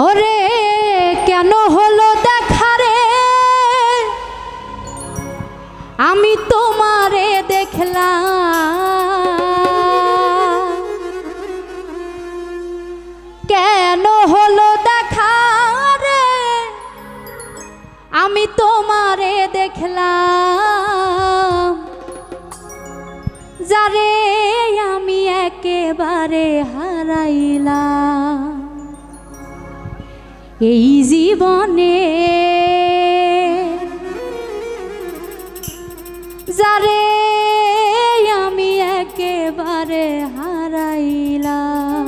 ওরে কেন হলো দেখা রে, আমি তোমারে দেখলাম। কেন হলো দেখা রে, আমি তোমারে দেখলাম। যারে আমি একেবারে হারাইলাম এই জীবনে, যারে আমি একেবারে হারাইলাম।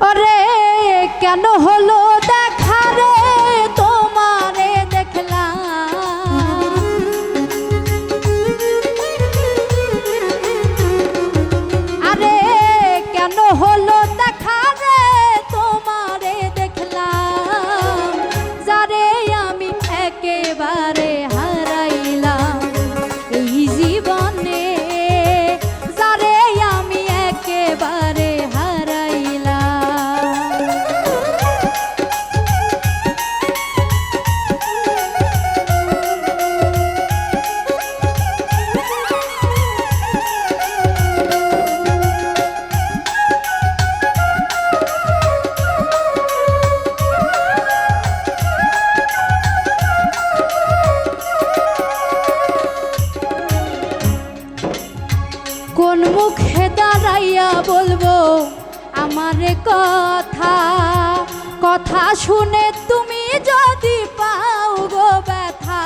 ওরে কেন হলো দেখা রে, তোমারে দেখলাম। আরে কেন হলো দেখা রে, তোমারে দেখলাম। যারে আমি একেবারে হারাইলাম এই জীবনে, যারে আমি একেবারে কোন মুখে দাঁড়াইয়া বলবো আমারে কথা, কথা শুনে তুমি যদি পাও গো ব্যথা।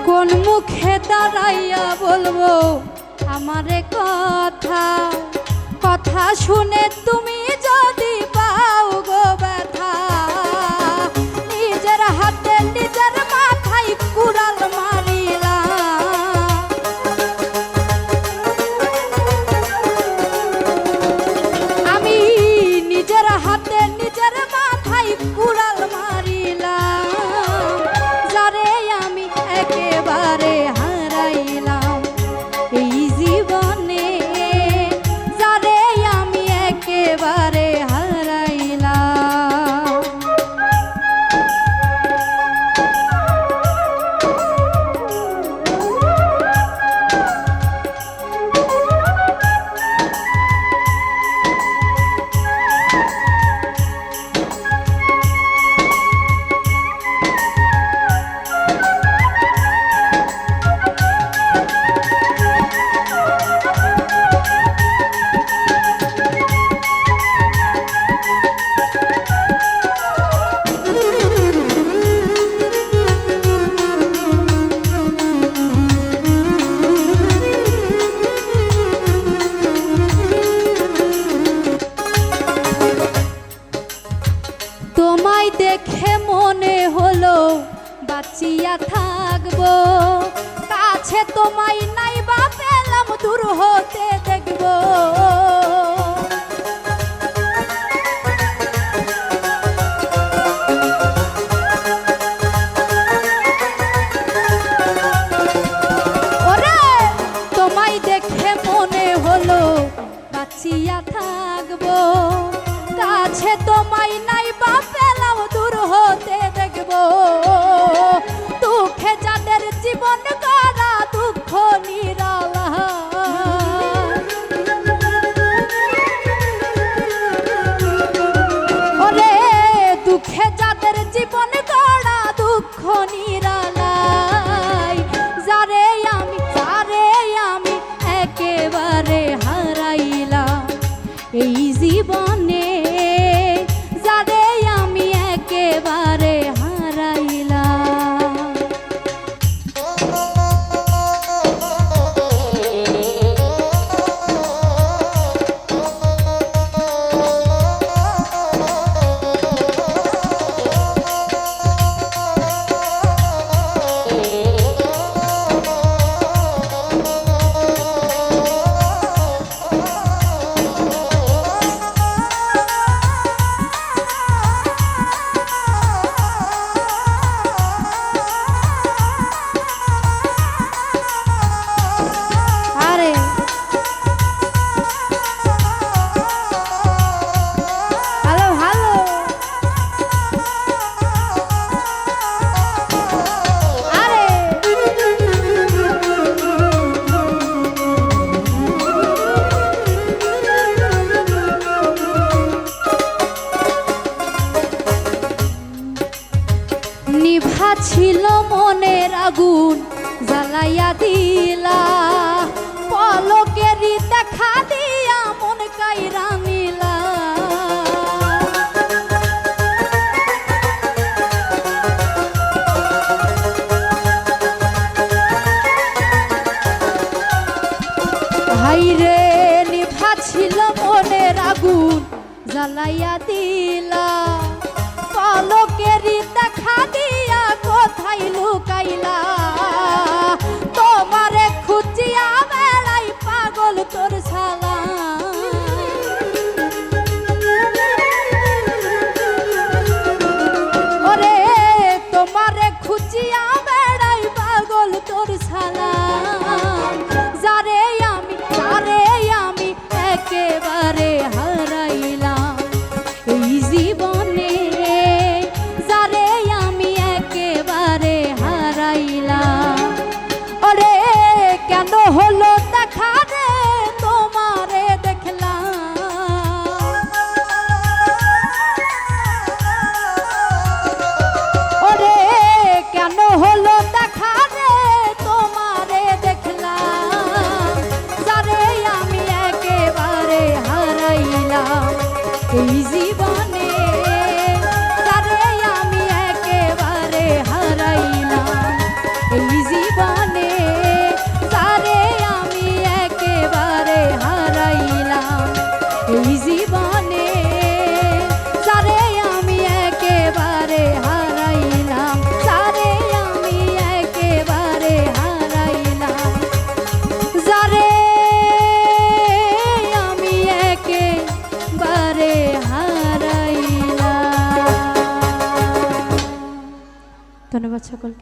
কোন মুখে দাঁড়াইয়া বলবো আমারে কথা, কথা শুনে তুমি যদি পাও গো ব্যথা। নিজের হাতে নিজের মাথায় কুড়াল মারিলাম। আমি নিজের হাতে নিজের মাথায় কুড়াল মারিলাম। যারে আমি একেবারে হারাইলাম এই জীবনে, যারে আমি একেবারে হারাইলাম। তোমায় দেখে মনে হলো বাঁচিয়া থাকবো, কাছে তোমায় নাই বা পেলাম দূর হতে দেখবো। ওরে তোমায় দেখে মনে হলো বাঁচিয়া থাকবো, কাছে তোমায় নাই বা পেলাম দূর হতে দেখবো। দুঃখে যাদের জীবন গড়া দুঃখ নিরালা, নিভা ছিল মনের আগুন জ্বালাইয়া দিলা, পলকেরই দেখা দিয়া মন কাইরা নিলা। হাইরে নিভা ছিল মনের আগুন জ্বালাইয়া দিলা, পলকেরই দেখা দিয়া কোথায় লুকাইলা। তোমারে খুঁজিয়া বেড়াই পাগল তোর শালা, ওরে তোমারে খুঁজিয়া বেড়াই পাগল তোর শালা। যারে আমি একেবারে হারাইলাম এই জীবনে, যারে আমি একেবারে হারাইলাম। ওরে কেন হলো দেখা রে তোমারে দেখলাম, ওরে কেন হলো দেখা রে তোমারে দেখলাম। যারে আমি একেবারে হারাইলাম এই জীবনে, যারে আমি একেবারে হারাইলাম এই জীবনে, যারে আমি একেবারে হারাইলাম এই জীবনে, যারে আমি একেবারে হারাইলাম, যারে আমি একেবারে হারাইলাম, যারে আমি একেবারে হারাইলাম। ধন্যবাদ সকলকে।